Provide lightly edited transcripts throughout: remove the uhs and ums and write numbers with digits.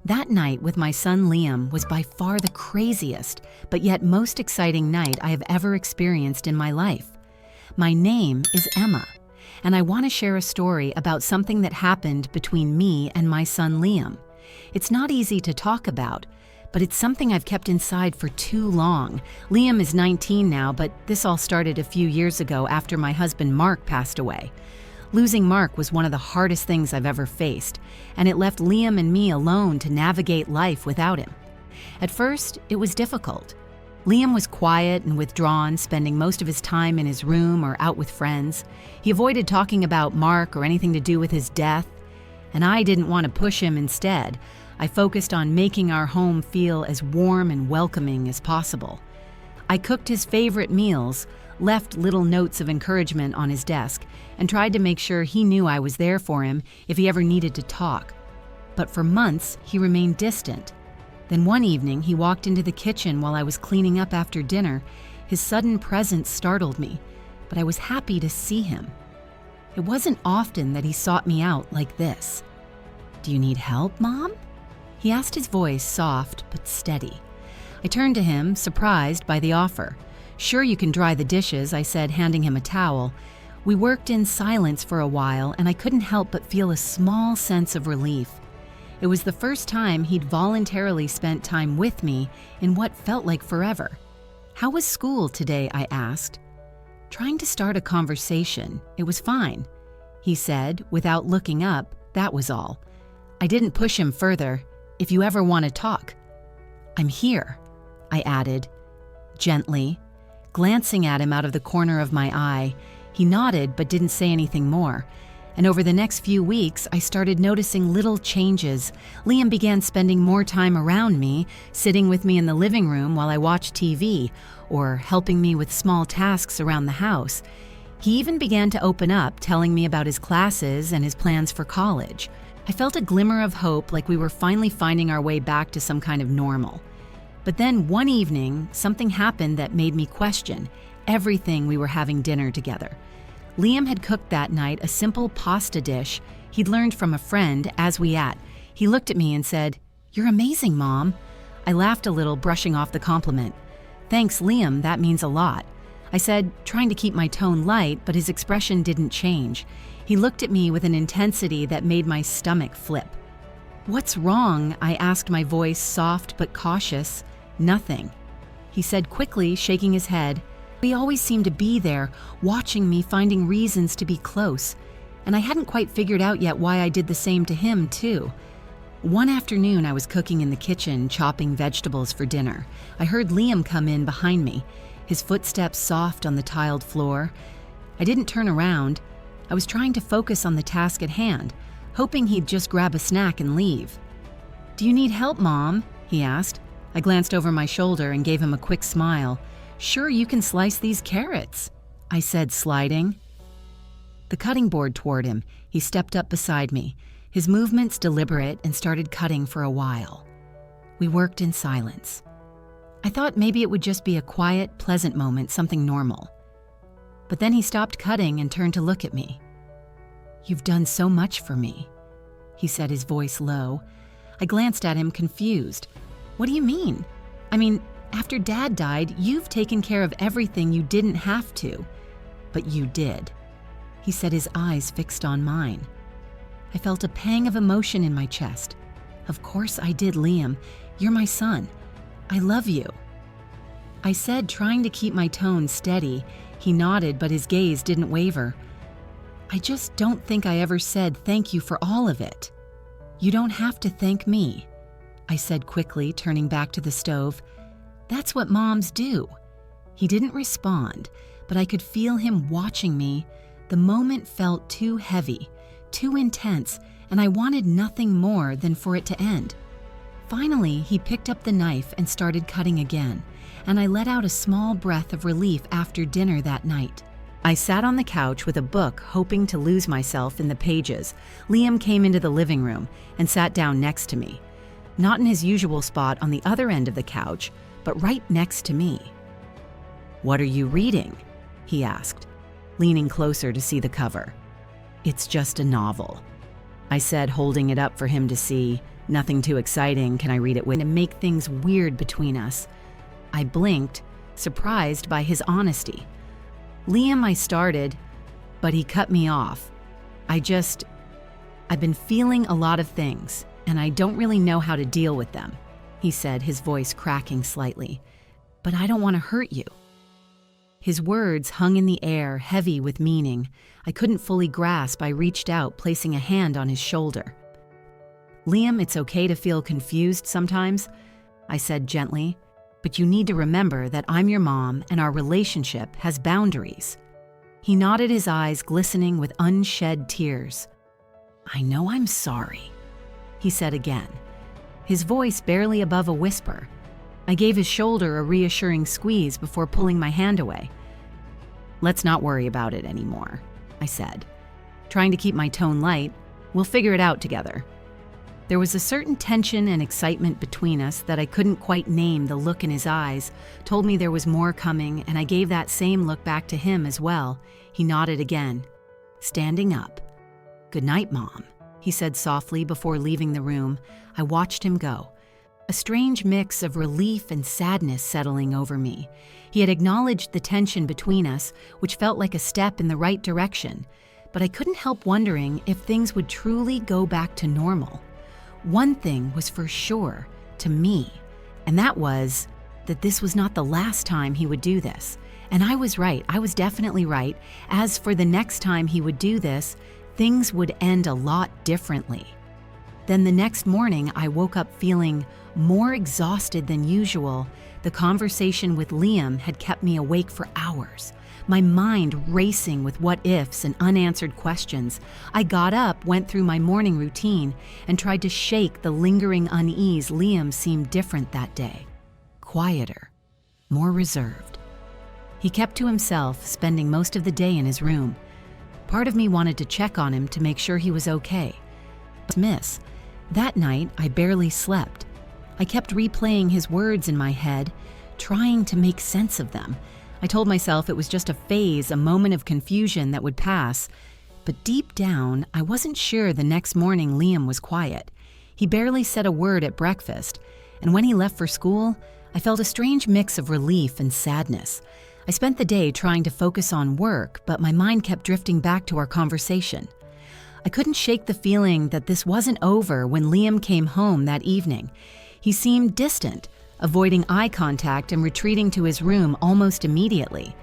That night with my son Liam was by far the craziest, but yet most exciting night I have ever experienced in my life. My name is Emma, and I want to share a story about something that happened between me and my son Liam. It's not easy to talk about, but it's something I've kept inside for too long. Liam is 19 now, but this all started a few years ago after my husband Mark passed away. Losing Mark was one of the hardest things I've ever faced, and it left Liam and me alone to navigate life without him. At first, it was difficult. Liam was quiet and withdrawn, spending most of his time in his room or out with friends. He avoided talking about Mark or anything to do with his death, and I didn't want to push him instead. I focused on making our home feel as warm and welcoming as possible. I cooked his favorite meals, left little notes of encouragement on his desk, and tried to make sure he knew I was there for him if he ever needed to talk. But for months, he remained distant. Then one evening, he walked into the kitchen while I was cleaning up after dinner. His sudden presence startled me, but I was happy to see him. It wasn't often that he sought me out like this. "Do you need help, Mom?" He asked, his voice soft but steady. I turned to him, surprised by the offer. "Sure, you can dry the dishes," I said, handing him a towel. We worked in silence for a while, and I couldn't help but feel a small sense of relief. It was the first time he'd voluntarily spent time with me in what felt like forever. "How was school today?" I asked. Trying to start a conversation, "It was fine," he said, without looking up. That was all. I didn't push him further. "If you ever want to talk." "I'm here," I added, gently, glancing at him out of the corner of my eye. He nodded but didn't say anything more. And over the next few weeks, I started noticing little changes. Liam began spending more time around me, sitting with me in the living room while I watched TV, or helping me with small tasks around the house. He even began to open up, telling me about his classes and his plans for college. I felt a glimmer of hope, like we were finally finding our way back to some kind of normal. But then one evening, something happened that made me question everything we were having dinner together. Liam had cooked that night a simple pasta dish he'd learned from a friend as we ate. He looked at me and said, "You're amazing, Mom." I laughed a little, brushing off the compliment. "Thanks, Liam, that means a lot," I said, trying to keep my tone light, but his expression didn't change. He looked at me with an intensity that made my stomach flip. "What's wrong?" I asked, my voice soft but cautious. "Nothing," he said quickly, shaking his head. He always seemed to be there, watching me, finding reasons to be close, and I hadn't quite figured out yet why I did the same to him, too. One afternoon, I was cooking in the kitchen, chopping vegetables for dinner. I heard Liam come in behind me, his footsteps soft on the tiled floor. I didn't turn around. I was trying to focus on the task at hand, hoping he'd just grab a snack and leave. "Do you need help, Mom?" he asked. I glanced over my shoulder and gave him a quick smile. "Sure, you can slice these carrots," I said, sliding the cutting board toward him. He stepped up beside me, his movements deliberate, and started cutting for a while. We worked in silence. I thought maybe it would just be a quiet, pleasant moment, something normal. But then he stopped cutting and turned to look at me. "You've done so much for me," he said, his voice low. I glanced at him, confused. "What do you mean?" "I mean, after Dad died, you've taken care of everything you didn't have to. But you did," he said, his eyes fixed on mine. I felt a pang of emotion in my chest. "Of course I did, Liam. You're my son. I love you," I said, trying to keep my tone steady. He nodded, but his gaze didn't waver. "I just don't think I ever said thank you for all of it." "You don't have to thank me," I said quickly, turning back to the stove. "That's what moms do." He didn't respond, but I could feel him watching me. The moment felt too heavy, too intense, and I wanted nothing more than for it to end. Finally, he picked up the knife and started cutting again, and I let out a small breath of relief after dinner that night. I sat on the couch with a book, hoping to lose myself in the pages. Liam came into the living room and sat down next to me, not in his usual spot on the other end of the couch, but right next to me. "What are you reading?" he asked, leaning closer to see the cover. "It's just a novel," I said, holding it up for him to see. Nothing too exciting, can I read it with, to make things weird between us. I blinked, surprised by his honesty. Liam, I started, but he cut me off. I've been feeling a lot of things, and I don't really know how to deal with them, he said, his voice cracking slightly. But I don't want to hurt you. His words hung in the air, heavy with meaning. I couldn't fully grasp. I reached out, placing a hand on his shoulder. Liam, it's okay to feel confused sometimes, I said gently, but you need to remember that I'm your mom and our relationship has boundaries. He nodded, his eyes glistening with unshed tears. I know I'm sorry, he said again, his voice barely above a whisper. I gave his shoulder a reassuring squeeze before pulling my hand away. Let's not worry about it anymore, I said, trying to keep my tone light. We'll figure it out together. There was a certain tension and excitement between us that I couldn't quite name. The look in his eyes told me there was more coming, and I gave that same look back to him as well. He nodded again, standing up. Good night, Mom, he said softly before leaving the room. I watched him go, a strange mix of relief and sadness settling over me. He had acknowledged the tension between us, which felt like a step in the right direction, but I couldn't help wondering if things would truly go back to normal. One thing was for sure to me, and that was that this was not the last time he would do this. And I was right. I was definitely right. As for the next time he would do this, things would end a lot differently. Then the next morning, I woke up feeling more exhausted than usual. The conversation with Liam had kept me awake for hours, my mind racing with what-ifs and unanswered questions. I got up, went through my morning routine, and tried to shake the lingering unease. Liam seemed different that day, quieter, more reserved. He kept to himself, spending most of the day in his room. Part of me wanted to check on him to make sure he was okay. But that night, I barely slept. I kept replaying his words in my head, trying to make sense of them. I told myself it was just a phase, a moment of confusion that would pass. But deep down, I wasn't sure. The next morning, Liam was quiet. He barely said a word at breakfast, and when he left for school, I felt a strange mix of relief and sadness. I spent the day trying to focus on work, but my mind kept drifting back to our conversation. I couldn't shake the feeling that this wasn't over when Liam came home that evening. He seemed distant, avoiding eye contact and retreating to his room almost immediately.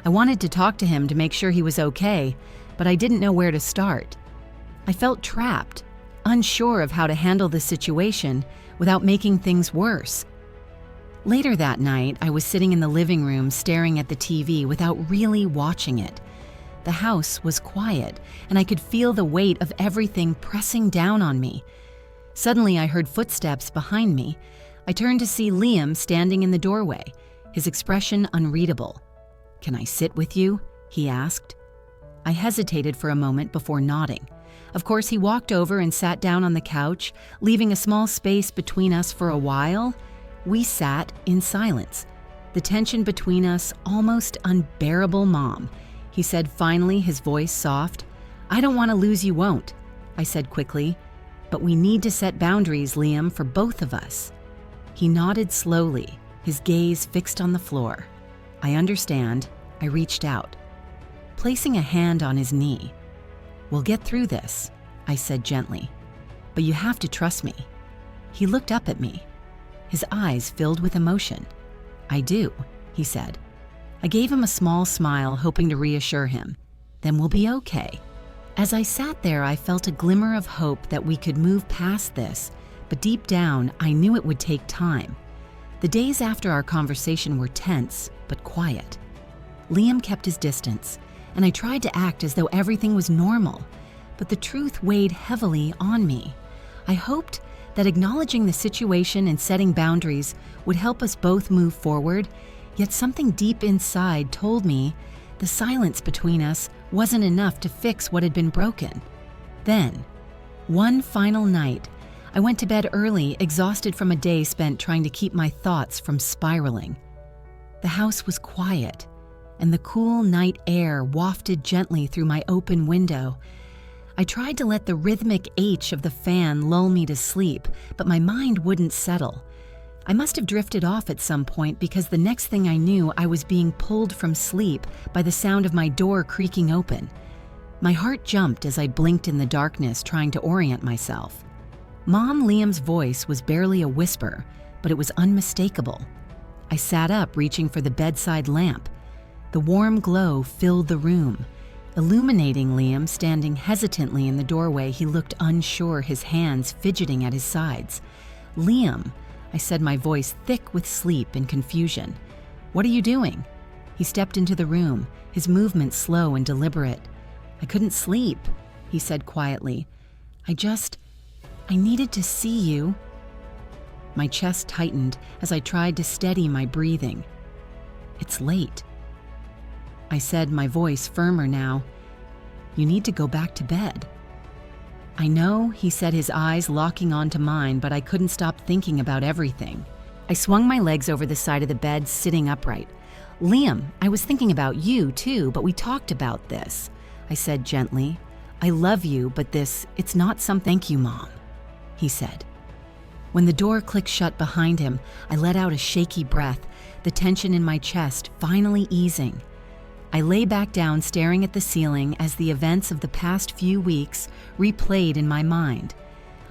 I wanted to talk to him to make sure he was okay, but I didn't know where to start. I felt trapped, unsure of how to handle the situation without making things worse. Later that night, I was sitting in the living room staring at the TV without really watching it. The house was quiet, and I could feel the weight of everything pressing down on me. Suddenly, I heard footsteps behind me. I turned to see Liam standing in the doorway, his expression unreadable. "Can I sit with you?" he asked. I hesitated for a moment before nodding. Of course, he walked over and sat down on the couch, leaving a small space between us for a while. We sat in silence, the tension between us almost unbearable. "Mom," he said finally, his voice soft. "I don't want to lose you, won't," I said quickly. "But we need to set boundaries, Liam, for both of us." He nodded slowly, his gaze fixed on the floor. "I understand." I reached out, placing a hand on his knee. "We'll get through this," I said gently, "but you have to trust me." He looked up at me, his eyes filled with emotion. "I do," he said. I gave him a small smile, hoping to reassure him. "Then we'll be okay." As I sat there, I felt a glimmer of hope that we could move past this, but deep down, I knew it would take time. The days after our conversation were tense, but quiet. Liam kept his distance, and I tried to act as though everything was normal, but the truth weighed heavily on me. I hoped that acknowledging the situation and setting boundaries would help us both move forward, yet something deep inside told me the silence between us wasn't enough to fix what had been broken. Then, one final night, I went to bed early, exhausted from a day spent trying to keep my thoughts from spiraling. The house was quiet, and the cool night air wafted gently through my open window. I tried to let the rhythmic H of the fan lull me to sleep, but my mind wouldn't settle. I must have drifted off at some point because the next thing I knew, I was being pulled from sleep by the sound of my door creaking open. My heart jumped as I blinked in the darkness, trying to orient myself. Mom Liam's voice was barely a whisper, but it was unmistakable. I sat up, reaching for the bedside lamp. The warm glow filled the room, illuminating Liam standing hesitantly in the doorway. He looked unsure, his hands fidgeting at his sides. "Liam," I said, my voice thick with sleep and confusion. "What are you doing?" He stepped into the room, his movements slow and deliberate. "I couldn't sleep," he said quietly. I needed to see you." My chest tightened as I tried to steady my breathing. "It's late," I said, my voice firmer now. "You need to go back to bed." "I know," he said, his eyes locking onto mine, but I couldn't stop thinking about everything. I swung my legs over the side of the bed, sitting upright. "Liam, I was thinking about you too, but we talked about this," I said gently. "I love you, but it's not some—" "Thank you, Mom," he said. When the door clicked shut behind him, I let out a shaky breath, the tension in my chest finally easing. I lay back down, staring at the ceiling as the events of the past few weeks replayed in my mind.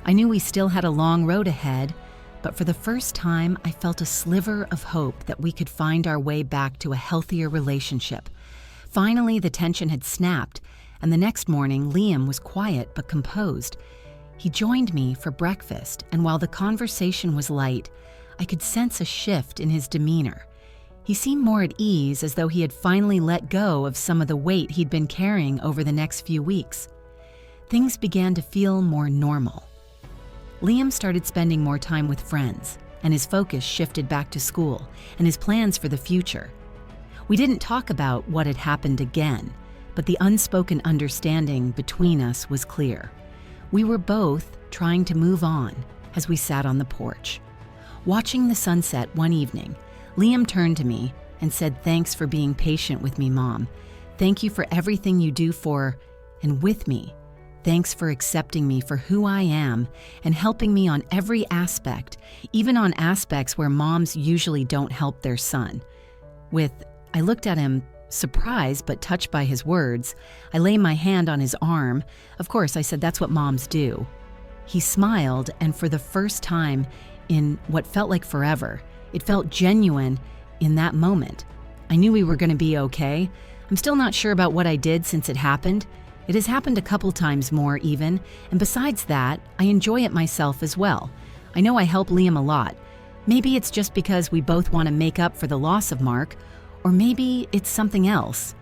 I knew we still had a long road ahead, but for the first time, I felt a sliver of hope that we could find our way back to a healthier relationship. Finally, the tension had snapped, and the next morning, Liam was quiet but composed. He joined me for breakfast, and while the conversation was light, I could sense a shift in his demeanor. He seemed more at ease, as though he had finally let go of some of the weight he'd been carrying over the next few weeks. Things began to feel more normal. Liam started spending more time with friends, and his focus shifted back to school and his plans for the future. We didn't talk about what had happened again, but the unspoken understanding between us was clear. We were both trying to move on as we sat on the porch. Watching the sunset one evening, Liam turned to me and said, "Thanks for being patient with me, Mom. Thank you for everything you do for and with me. Thanks for accepting me for who I am and helping me on every aspect, even on aspects where moms usually don't help their son." I looked at him, surprised but touched by his words. I lay my hand on his arm. Of course, I said, "That's what moms do." He smiled, and for the first time in what felt like forever, it felt genuine in that moment. I knew we were going to be okay. I'm still not sure about what I did since it happened. It has happened a couple times more even, and besides that, I enjoy it myself as well. I know I help Liam a lot. Maybe it's just because we both want to make up for the loss of Mark, or maybe it's something else.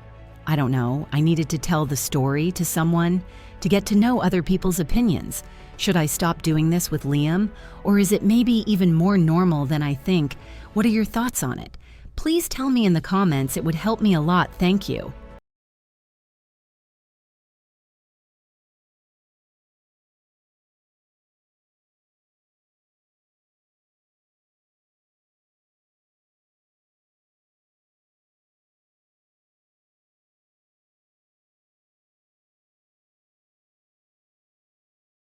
I don't know. I needed to tell the story to someone, to get to know other people's opinions. Should I stop doing this with Liam? Or is it maybe even more normal than I think? What are your thoughts on it? Please tell me in the comments. It would help me a lot. Thank you.